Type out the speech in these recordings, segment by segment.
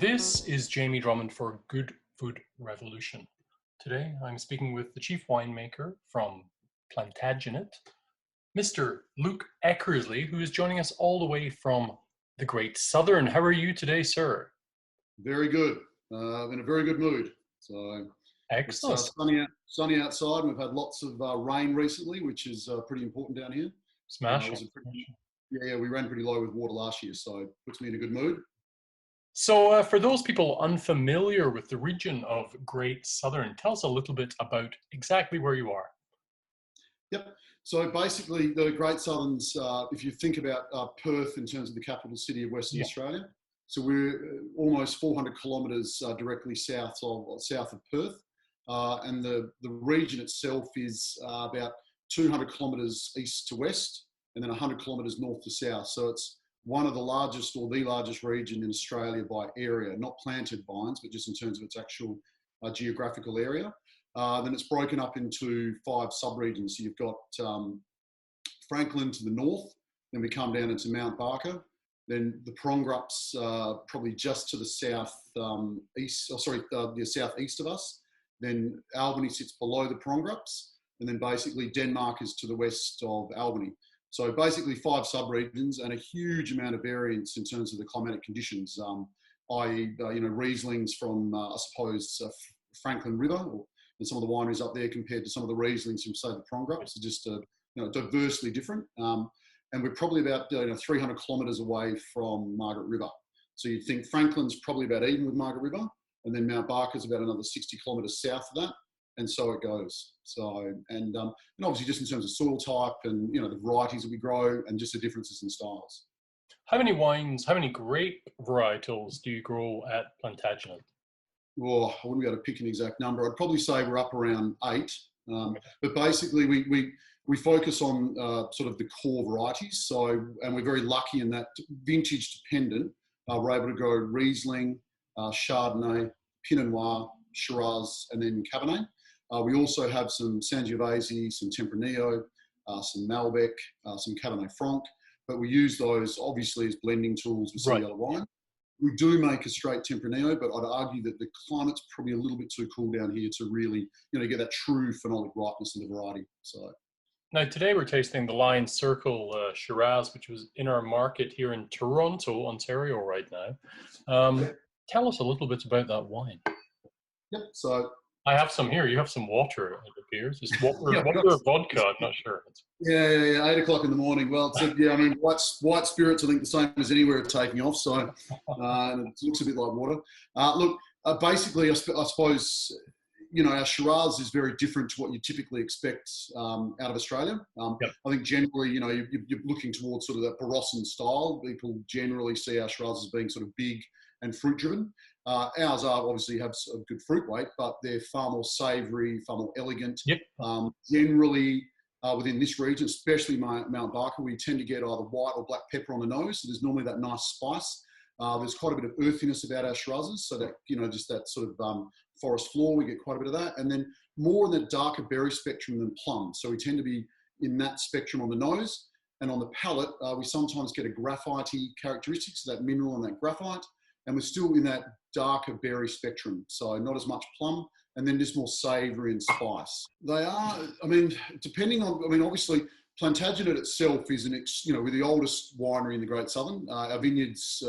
This is Jamie Drummond for Good Food Revolution. Today I'm speaking with the chief winemaker from Plantagenet, Mr. Luke Eckersley, who is joining us all the way from the Great Southern. How are you today, sir? Very good. In a very good mood. So excellent. It's sunny outside, and we've had lots of rain recently, which is pretty important down here. Smashing. We ran pretty low with water last year, so it puts me in a good mood. So for those people unfamiliar with the region of Great Southern, tell us a little bit about exactly where you are. Yep. So basically the Great Southerns, if you think about Perth in terms of the capital city of Western Australia, so we're almost 400 kilometres directly south of Perth, and the region itself is about 200 kilometres east to west, and then 100 kilometres north to south. So it's one of the largest, or the largest region in Australia by area, not planted vines, but just in terms of its actual geographical area. Then it's broken up into 5 subregions. So you've got Franklin to the north, then we come down into Mount Barker, then the Prongrup's probably just to the southeast of us. Then Albany sits below the Prongrup's, and then basically Denmark is to the west of Albany. So basically 5 subregions and a huge amount of variance in terms of the climatic conditions, i.e., Rieslings from, Franklin River, and some of the wineries up there compared to some of the Rieslings from, say, the Prongrup's are just diversely different. And we're probably about 300 kilometres away from Margaret River. So you'd think Franklin's probably about even with Margaret River, and then Mount Barker's about another 60 kilometres south of that. And so it goes. So, and obviously just in terms of soil type and, the varieties that we grow and just the differences in styles. How many grape varietals do you grow at Plantagenet? Well, I wouldn't be able to pick an exact number. I'd probably say we're up around 8. But basically we focus on sort of the core varieties. So, and we're very lucky in that vintage dependent, we're able to grow Riesling, Chardonnay, Pinot Noir, Shiraz, and then Cabernet. We also have some Sangiovese, some Tempranillo, some Malbec, some Cabernet Franc, but we use those obviously as blending tools with some yellow wine. We do make a straight Tempranillo, but I'd argue that the climate's probably a little bit too cool down here to really, get that true phenolic ripeness in the variety. So. Now today we're tasting the Lion Circle Shiraz, which was in our market here in Toronto, Ontario right now. Tell us a little bit about that wine. Yep, so I have some here. You have some water, it appears. It's water or vodka, I'm not sure. Yeah, 8 o'clock in the morning. Well, white spirits, I think the same as anywhere are taking off, so it looks a bit like water. Basically, I suppose, our Shiraz is very different to what you typically expect out of Australia. I think generally, you're looking towards sort of that Barossa style. People generally see our Shiraz as being sort of big and fruit driven. Ours obviously have a good fruit weight, but they're far more savoury, far more elegant. Generally, within this region, especially Mount Barker, we tend to get either white or black pepper on the nose. So there's normally that nice spice. There's quite a bit of earthiness about our Shirazes, so that, just that sort of forest floor, we get quite a bit of that. And then more in the darker berry spectrum than plum. So we tend to be in that spectrum on the nose. And on the palate, we sometimes get a graphite-y characteristic, so that mineral and that graphite. And we're still in that darker berry spectrum. So not as much plum, and then just more savoury and spice. They are, depending on, obviously, Plantagenet itself is we're the oldest winery in the Great Southern. Our vineyard's,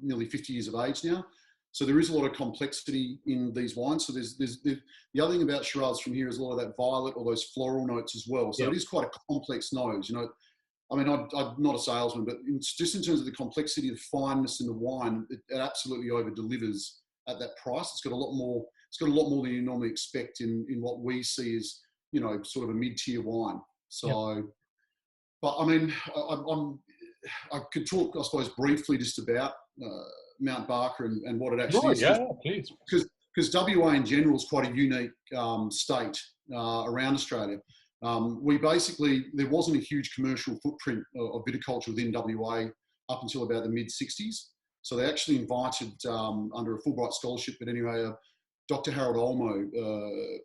nearly 50 years of age now. So there is a lot of complexity in these wines. So there's the other thing about Shiraz from here is a lot of that violet or those floral notes as well. So it is quite a complex nose, I'm not a salesman, but just in terms of the complexity, the fineness in the wine, it absolutely over delivers at that price. It's got a lot more than you normally expect in what we see as, sort of a mid-tier wine. So, but I could talk, I suppose, briefly just about Mount Barker and what it actually is. Yeah, please. Because WA in general is quite a unique state around Australia. There wasn't a huge commercial footprint of viticulture within WA up until about the mid-60s. So they actually invited, under a Fulbright scholarship, but anyway, Dr. Harold Olmo,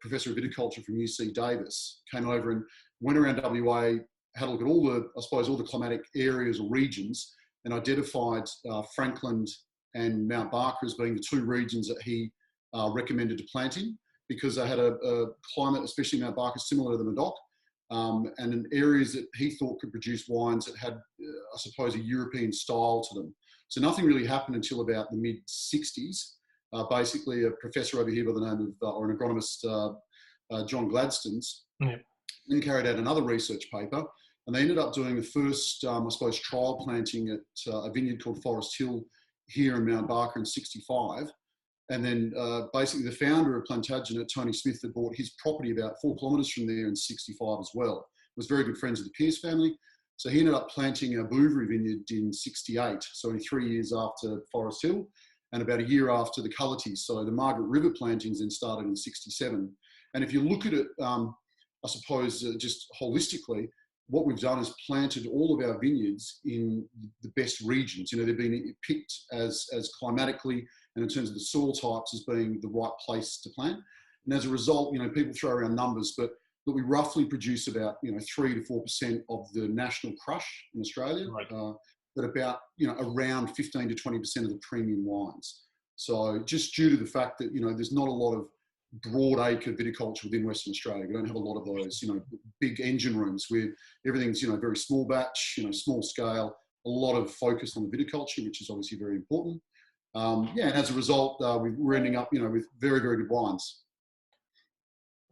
Professor of Viticulture from UC Davis, came over and went around WA, had a look at all the climatic areas or regions, and identified Franklin and Mount Barker as being the two regions that he recommended to plant in, because they had a climate, especially Mount Barker, similar to the Medoc, and in areas that he thought could produce wines that had, I suppose, a European style to them. So nothing really happened until about the mid-60s. Basically, a professor over here by the name of, or an agronomist, John Gladstone's, then carried out another research paper, and they ended up doing the first, I suppose, trial planting at a vineyard called Forest Hill here in Mount Barker in 65. And then basically the founder of Plantagenet, Tony Smith, had bought his property about 4 kilometres from there in 65 as well. Was very good friends with the Pierce family. So he ended up planting a Bouverie vineyard in 68, so only 3 years after Forest Hill, and about a year after the Cullerties. So the Margaret River plantings then started in 67. And if you look at it, I suppose, just holistically, what we've done is planted all of our vineyards in the best regions. You know, they've been picked as climatically and in terms of the soil types as being the right place to plant. And as a result, you know, people throw around numbers, but we roughly produce about, 3 to 4% of the national crush in Australia, Right. but about, around 15 to 20% of the premium wines. So just due to the fact that, there's not a lot of broad acre viticulture within Western Australia. We don't have a lot of those, big engine rooms where everything's, very small batch, small scale, a lot of focus on the viticulture, which is obviously very important. And as a result, we're ending up, with very, very good wines.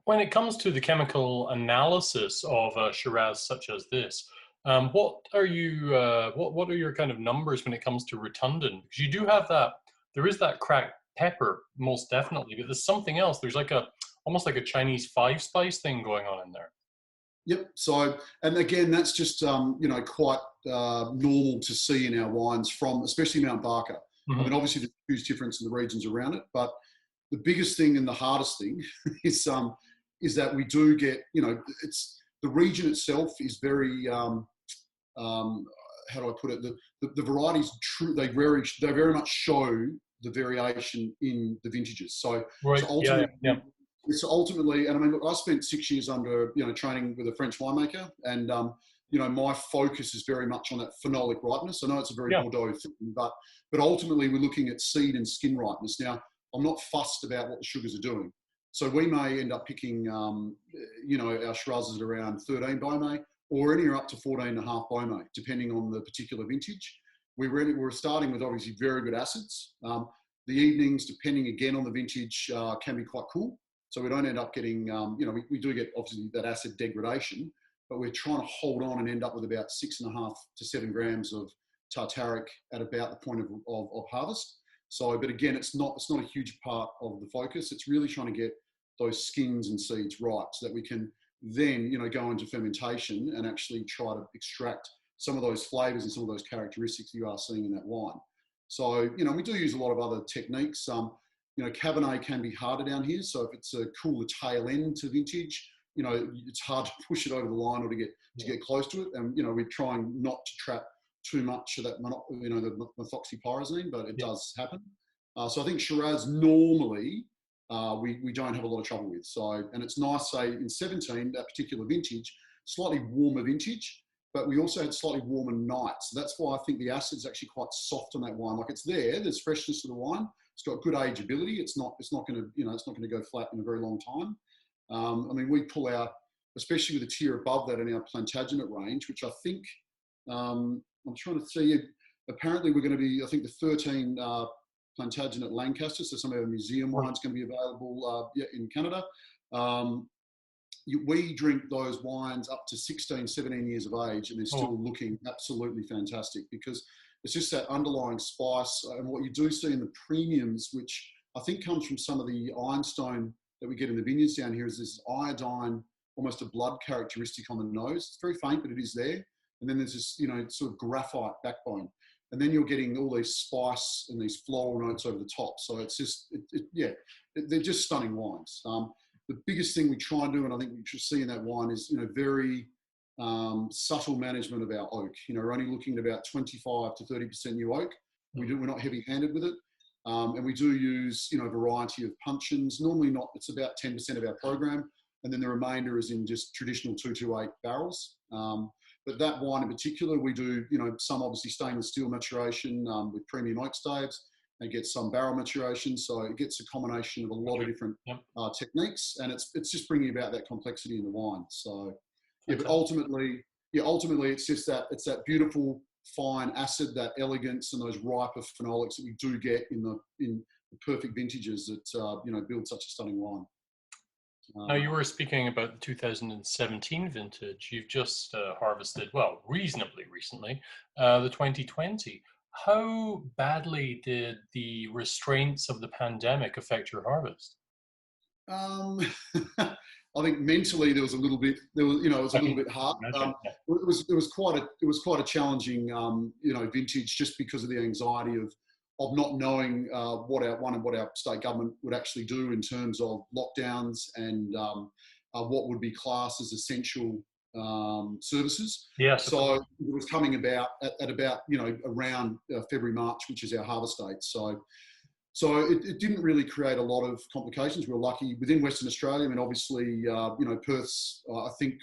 When it comes to the chemical analysis of a Shiraz such as this, what are your kind of numbers when it comes to rotundant? Because you do have that, there is that cracked pepper, most definitely, but there's something else. There's like almost like a Chinese 5-spice thing going on in there. Yep. So, and again, that's just, quite normal to see in our wines from, especially Mount Barker. Mm-hmm. I mean, obviously there's a huge difference in the regions around it, but the biggest thing and the hardest thing is that we do get, it's the region itself is very, how do I put it? The varieties, they very much show the variation in the vintages. So, right. so ultimately, yeah. So ultimately, and I mean, look, I spent 6 years under, training with a French winemaker, and my focus is very much on that phenolic ripeness. I know it's a very Bordeaux thing, but ultimately we're looking at seed and skin ripeness. Now, I'm not fussed about what the sugars are doing. So we may end up picking, our Shirazes at around 13 Beaumet, or anywhere up to 14.5 Beaumet, depending on the particular vintage. We're starting with obviously very good acids. The evenings, depending again on the vintage, can be quite cool. So we don't end up getting, we do get obviously that acid degradation, but we're trying to hold on and end up with about 6.5 to 7 grams of tartaric at about the point of harvest. So, but again, it's not a huge part of the focus. It's really trying to get those skins and seeds right so that we can then, go into fermentation and actually try to extract some of those flavors and some of those characteristics you are seeing in that wine. So, we do use a lot of other techniques. Cabernet can be harder down here. So if it's a cooler tail end to vintage, it's hard to push it over the line or to get close to it. And, we're trying not to trap too much of that, the methoxypyrazine, but it does happen. So I think Shiraz normally, we don't have a lot of trouble with. So, and it's nice, say in 17, that particular vintage, slightly warmer vintage, but we also had slightly warmer nights. So that's why I think the acid's actually quite soft on that wine. Like it's there's freshness to the wine. It's got good ageability. It's not going to go flat in a very long time. I mean, we pull out, especially with the tier above that in our Plantagenet range, which I think, I'm trying to see, apparently we're going to be, I think the 13 Plantagenet Lancaster, so some of our museum wines going to be available in Canada. We drink those wines up to 16, 17 years of age, and they're still looking absolutely fantastic because it's just that underlying spice. And what you do see in the premiums, which I think comes from some of the ironstone that we get in the vineyards down here, is this iodine, almost a blood characteristic on the nose. It's very faint, but it is there. And then there's this, sort of graphite backbone. And then you're getting all these spice and these floral notes over the top. So it's just, they're just stunning wines. The biggest thing we try and do, and I think we should see in that wine is, very subtle management of our oak. We're only looking at about 25 to 30% new oak. We're not heavy-handed with it. And we do use, a variety of puncheons. Normally it's about 10% of our program. And then the remainder is in just traditional 228 barrels. But that wine in particular, we do, some obviously stainless steel maturation with premium oak staves. and gets some barrel maturation. So it gets a combination of a lot of different Yep. techniques, and it's just bringing about that complexity in the wine. So yeah, but Fantastic. ultimately it's just that beautiful fine acid, that elegance, and those riper phenolics that we do get in the perfect vintages that build such a stunning wine. Now, you were speaking about the 2017 vintage. You've just harvested, well, reasonably recently, the 2020. How badly did the restraints of the pandemic affect your harvest? Um, I think mentally there was a little bit. It was a I little can bit hard. imagine. Yeah. It was quite a challenging vintage, just because of the anxiety of not knowing what our state government would actually do in terms of lockdowns and what would be classed as essential services. Yes, of So course. it was coming about at about around February, March, which is our harvest date. So it didn't really create a lot of complications. We were lucky within Western Australia. I mean, obviously, Perth's, I think,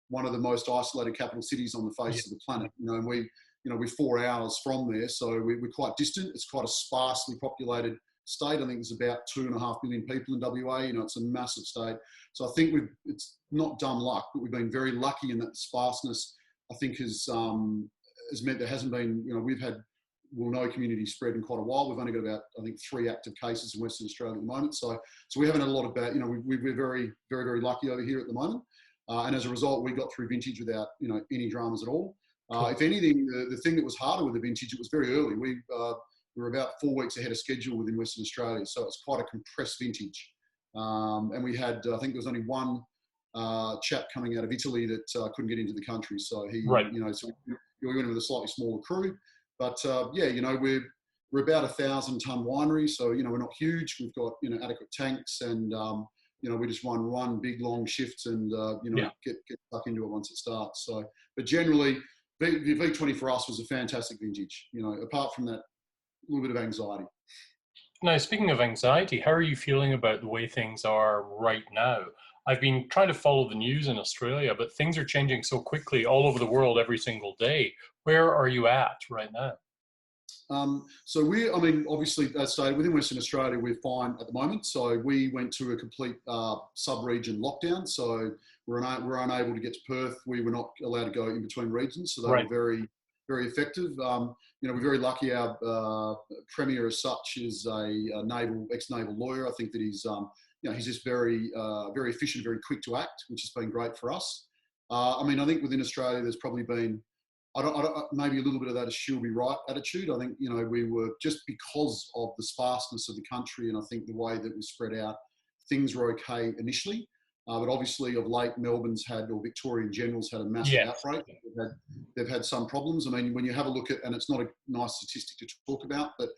one of the most isolated capital cities on the Yeah. face of the planet. And we're 4 hours from there, so we're quite distant. It's quite a sparsely populated state. I think there's about 2.5 million people in WA. It's a massive state. So I think it's not dumb luck, but we've been very lucky in that the sparseness, I think, has meant there hasn't been, we've had no community spread in quite a while. We've only got about, I think, 3 active cases in Western Australia at the moment. So we haven't had a lot of bad, we're very, very, very lucky over here at the moment. And as a result, we got through vintage without, any dramas at all. If anything, the thing that was harder with the vintage, it was very early. We were about 4 weeks ahead of schedule within Western Australia. So it's quite a compressed vintage. And we had, I think there was only one chap coming out of Italy that couldn't get into the country. So Right. so we went with a slightly smaller crew. But we're about 1,000-ton winery, so we're not huge. We've got adequate tanks, and we just run one big long shift and get stuck into it once it starts. So, but generally, the V20 for us was a fantastic vintage. Apart from that little bit of anxiety. Now, speaking of anxiety, how are you feeling about the way things are right now? I've been trying to follow the news in Australia, but things are changing so quickly all over the world every single day. Where are you at right now? Obviously, as stated, within Western Australia, we're fine at the moment. So we went to a complete sub-region lockdown. So we're unable to get to Perth. We were not allowed to go in between regions. So they Right. were very, very effective. We're very lucky. Our Premier as such is a ex-naval lawyer. I think that he's just very, very efficient, very quick to act, which has been great for us. I think within Australia, there's probably been, maybe a little bit of that is she'll be right attitude. I think, we were, just because of the sparseness of the country, and I think the way that it was spread out, things were okay initially. But obviously of late, Melbourne's had, or Victoria in general's had a massive outbreak. They've had some problems. I mean, when you have a look at, and it's not a nice statistic to talk about, but,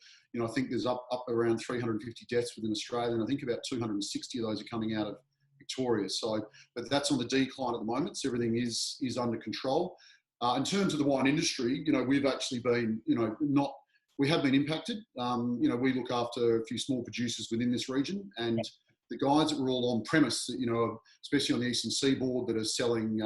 I think there's up around 350 deaths within Australia, and I think about 260 of those are coming out of Victoria. So, but that's on the decline at the moment. So everything is under control. In terms of the wine industry, we've actually been, we have been impacted. We look after a few small producers within this region, and the guys that were all on premise, especially on the eastern seaboard, that are selling,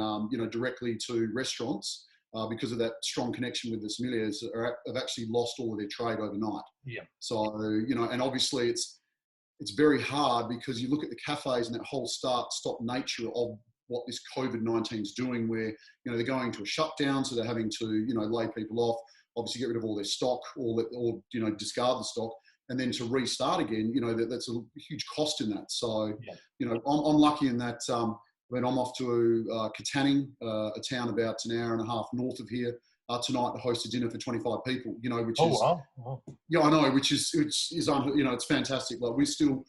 directly to restaurants because of that strong connection with the sommeliers, have actually lost all of their trade overnight. Yeah. So, and obviously it's very hard, because you look at the cafes and that whole start-stop nature of what this COVID-19 is doing, where, they're going to a shutdown, so they're having to, lay people off, obviously get rid of all their stock, or discard the stock, and then to restart again, that's a huge cost in that. So, I'm lucky in that when I'm off to Katanning, a town about an hour and a half north of here, tonight to host a dinner for 25 people, which is, wow. Yeah, I know, which is it's fantastic. Like, we're still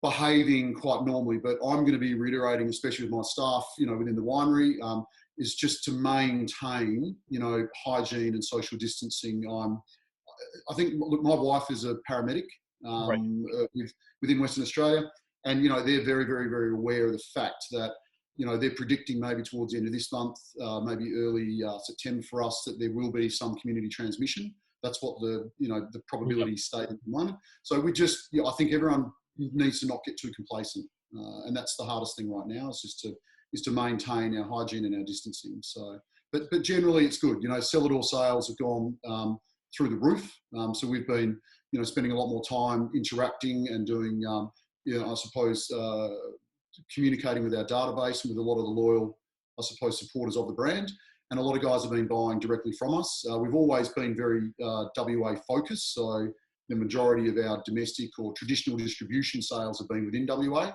behaving quite normally, but I'm going to be reiterating, especially with my staff, within the winery, is just to maintain, hygiene and social distancing. I think, look, my wife is a paramedic within Western Australia, and they're very, very, very aware of the fact that they're predicting maybe towards the end of this month, maybe early September for us, that there will be some community transmission. That's what the probability state at the moment. So we just, I think everyone needs to not get too complacent, and that's the hardest thing right now. Is to maintain our hygiene and our distancing. So, but generally it's good. Cellar door sales have gone through the roof. So we've been, spending a lot more time interacting and doing, I suppose, communicating with our database and with a lot of the loyal, I suppose, supporters of the brand. And a lot of guys have been buying directly from us. We've always been very WA focused. So the majority of our domestic or traditional distribution sales have been within WA.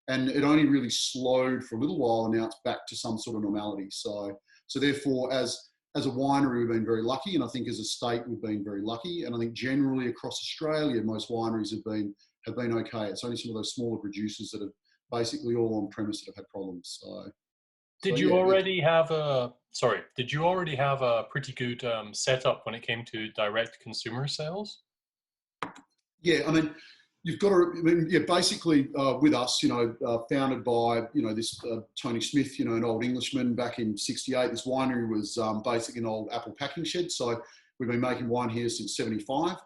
And it only really slowed for a little while, and now it's back to some sort of normality. So therefore, as a winery, we've been very lucky. And I think as a state, we've been very lucky. And I think generally across Australia, most wineries have been okay. It's only some of those smaller producers that have basically all on premise that have had problems. Did you already have a pretty good setup when it came to direct consumer sales? Yeah, I mean, you've got to, basically with us, founded by, this Tony Smith, an old Englishman back in '68. This winery was basically an old apple packing shed. So we've been making wine here since '75.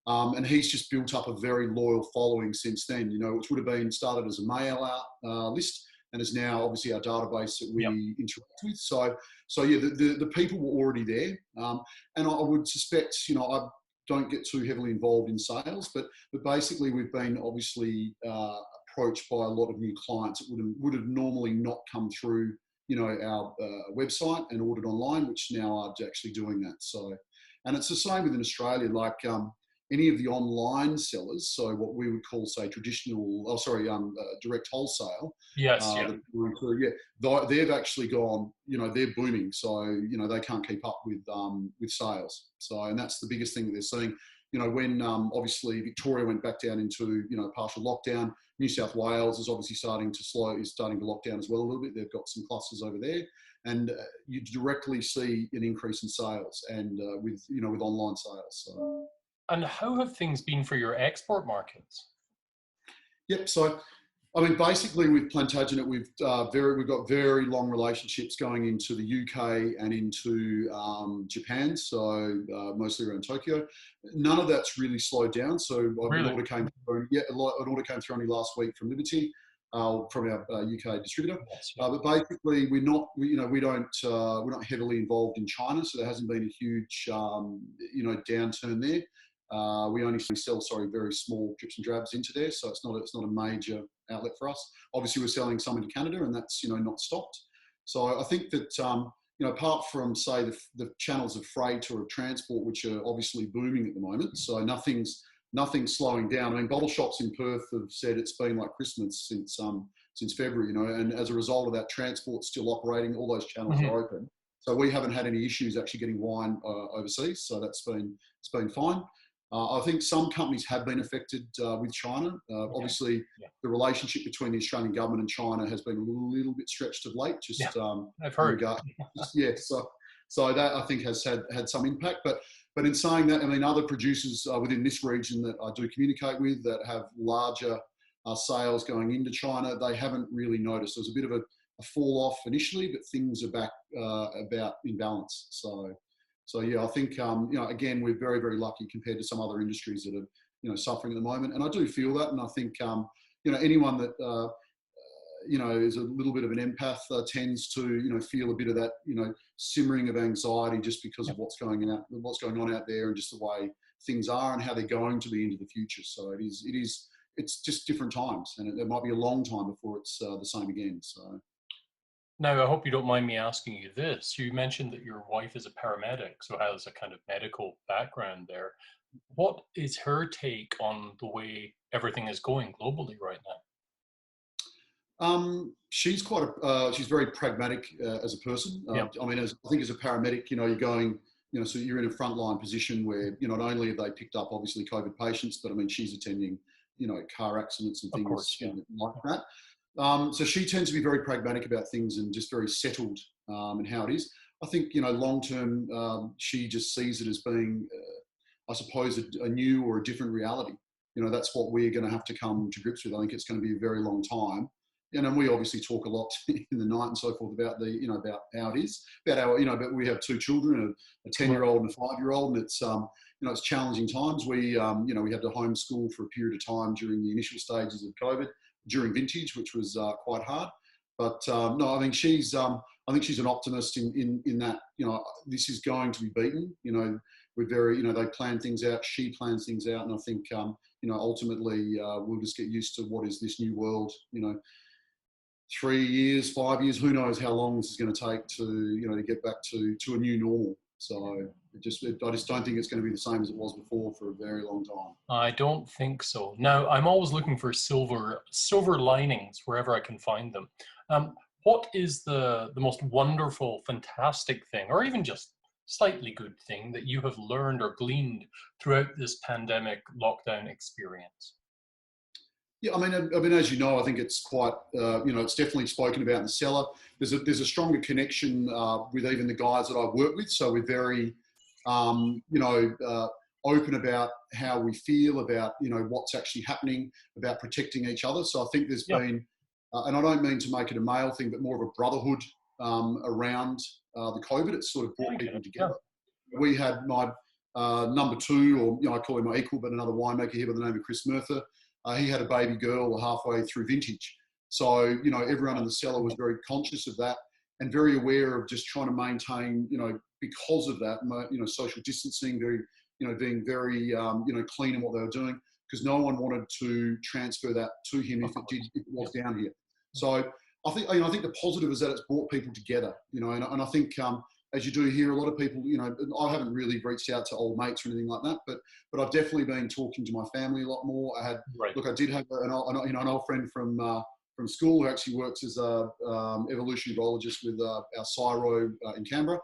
And he's just built up a very loyal following since then, which would have been started as a mail out list and is now obviously our database that we interact with. So yeah, the people were already there. And I would suspect, I don't get too heavily involved in sales, but basically we've been obviously approached by a lot of new clients that would have normally not come through, our website and ordered online, which now are actually doing that. So, and it's the same within Australia, like any of the online sellers, so what we would call, say, direct wholesale. Yes, They've actually gone, they're booming. So, they can't keep up with sales. So, and that's the biggest thing that they're seeing. When obviously Victoria went back down into, partial lockdown, New South Wales is obviously starting to lock down as well a little bit. They've got some clusters over there. And you directly see an increase in sales and with online sales. So. And how have things been for your export markets? Yep. So, I mean, basically with Plantagenet, we've got very long relationships going into the UK and into Japan. So mostly around Tokyo. None of that's really slowed down. So an order came through only last week from Liberty, from our UK distributor. Yes, but basically, we're not heavily involved in China, so there hasn't been a huge downturn there. We only sell, very small drips and drabs into there, so it's not a major outlet for us. Obviously, we're selling some into Canada, and that's not stopped. So I think that apart from say the channels of freight or of transport, which are obviously booming at the moment, so nothing's slowing down. I mean, bottle shops in Perth have said it's been like Christmas since February, and as a result of that, transport's still operating. All those channels are open, so we haven't had any issues actually getting wine overseas. So it's been fine. I think some companies have been affected with China. Obviously, the relationship between the Australian government and China has been a little bit stretched of late. I've heard. So that I think has had some impact. But in saying that, I mean, other producers within this region that I do communicate with that have larger sales going into China, they haven't really noticed. There's a bit of a fall off initially, but things are back about in balance. So yeah, I think again, we're very, very lucky compared to some other industries that are suffering at the moment, and I do feel that. And I think anyone that is a little bit of an empath tends to feel a bit of that simmering of anxiety just because of what's going on out there and just the way things are and how they're going to be into the future. So it's just different times, and it might be a long time before it's the same again. So. Now, I hope you don't mind me asking you this. You mentioned that your wife is a paramedic, so has a kind of medical background there. What is her take on the way everything is going globally right now? She's she's very pragmatic as a person. I mean, I think as a paramedic, you're going, so you're in a frontline position where, not only have they picked up obviously COVID patients, but I mean, she's attending, car accidents and things like that. So she tends to be very pragmatic about things and just very settled in how it is. I think, long term, she just sees it as being, I suppose, a new or a different reality. That's what we're going to have to come to grips with. I think it's going to be a very long time. And we obviously talk a lot in the night and so forth about about how it is, but we have two children, a 10-year-old and a 5-year-old, and it's, it's challenging times. We had to homeschool for a period of time during the initial stages of COVID, during vintage, which was quite hard. But no, I think she's an optimist in that, this is going to be beaten. we're very, they plan things out. She plans things out, and I think, ultimately we'll just get used to what is this new world. 3 years, 5 years, who knows how long this is going to take to get back to a new normal. So I just don't think it's going to be the same as it was before for a very long time. I don't think so. Now, I'm always looking for silver linings wherever I can find them. What is the most wonderful, fantastic thing, or even just slightly good thing that you have learned or gleaned throughout this pandemic lockdown experience? Yeah, I mean, as you know, I think it's quite, it's definitely spoken about in the cellar. There's a stronger connection with even the guys that I work with. So we're very, open about how we feel, about, what's actually happening, about protecting each other. So I think there's been, and I don't mean to make it a male thing, but more of a brotherhood around the COVID. It's sort of brought people together. Yeah. We had my number two, or I call him my equal, but another winemaker here by the name of Chris Murtha. He had a baby girl halfway through vintage. So, everyone in the cellar was very conscious of that and very aware of just trying to maintain, because of that, social distancing, being very, clean in what they were doing, because no one wanted to transfer that to him if it was down here. So I think the positive is that it's brought people together, and I think, as you do hear, a lot of people, I haven't really reached out to old mates or anything like that, but I've definitely been talking to my family a lot more. I did have an old friend from school who actually works as a evolutionary biologist with our CSIRO in Canberra,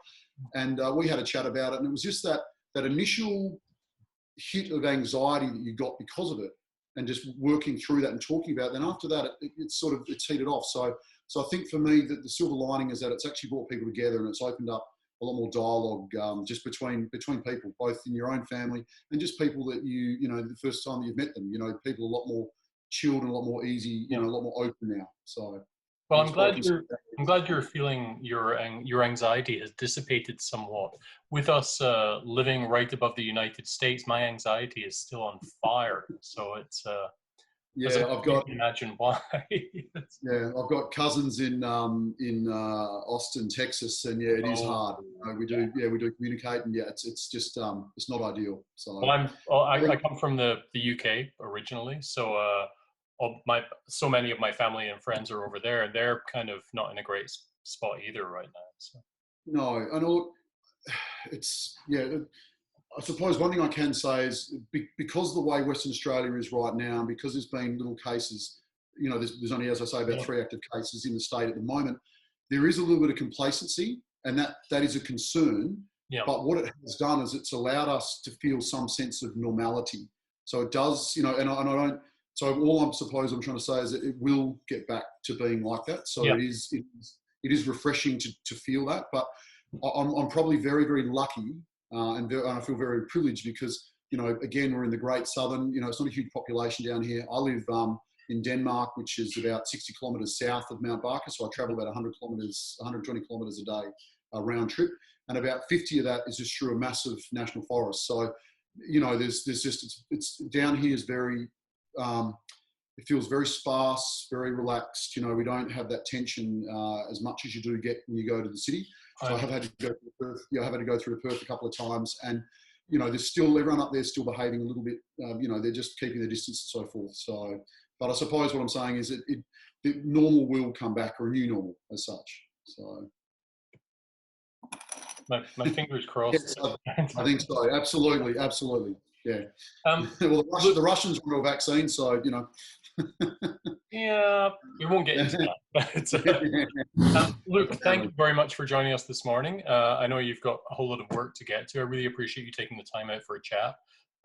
and we had a chat about it, and it was just that initial hit of anxiety that you got because of it, and just working through that and talking about it. Then after that, it's heated off. So I think for me, that the silver lining is that it's actually brought people together, and it's opened up a lot more dialogue just between people, both in your own family and just people that the first time that you've met them. People are a lot more chilled and a lot more easy, a lot more open now. So, well, I'm glad you're feeling your anxiety has dissipated somewhat. With us living right above the United States, my anxiety is still on fire. So it's I've got, imagine why. I've got cousins in Austin, Texas, and it is hard. We do communicate, and it's just it's not ideal. So I come from the UK originally, so so many of my family and friends are over there, and they're kind of not in a great spot either right now. So. No, and I suppose one thing I can say is because the way Western Australia is right now, and because there's been little cases, there's only, as I say, about 3 active cases in the state at the moment, there is a little bit of complacency, and that is a concern. Yeah. But what it has done is it's allowed us to feel some sense of normality. So it does, and I don't. So all I'm trying to say is that it will get back to being like that. So it is refreshing to feel that. But I'm probably very, very lucky. And I feel very privileged because, again, we're in the great southern, it's not a huge population down here. I live in Denmark, which is about 60 kilometres south of Mount Barker. So I travel about 120 kilometres a day round trip. And about 50 of that is just through a massive national forest. So, there's just, it's down here is very, it feels very sparse, very relaxed. We don't have that tension as much as you do get when you go to the city. So I have had to go through Perth. I have had to go through Perth a couple of times, and there's still everyone up there still behaving a little bit. They're just keeping their distance and so forth. So, but I suppose what I'm saying is that normal will come back, or a new normal as such. So, my fingers crossed. Yes, I think so. Absolutely. Yeah. Well, the Russians want a vaccine, so Yeah, we won't get into that. But Luke, thank you very much for joining us this morning. I know you've got a whole lot of work to get to. I really appreciate you taking the time out for a chat.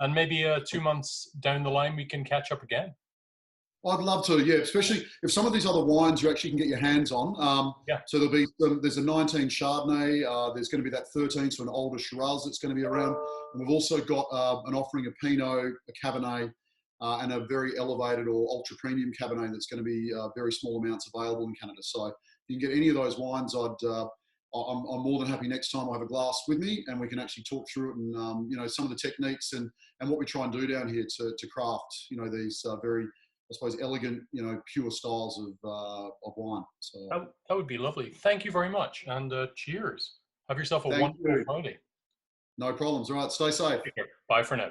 And maybe 2 months down the line, we can catch up again. I'd love to, yeah, especially if some of these other wines you actually can get your hands on. So there's a 19 Chardonnay, there's going to be that 13, so an older Shiraz that's going to be around. And we've also got an offering of Pinot, a Cabernet, and a very elevated or ultra premium Cabernet that's going to be very small amounts available in Canada. So if you can get any of those wines, I'm more than happy next time I have a glass with me and we can actually talk through it and, some of the techniques and what we try and do down here to craft, these very, I suppose, elegant, pure styles of wine. So that would be lovely. Thank you very much, and cheers. Have yourself a wonderful Friday. No problems. All right, stay safe. Take care. Bye for now.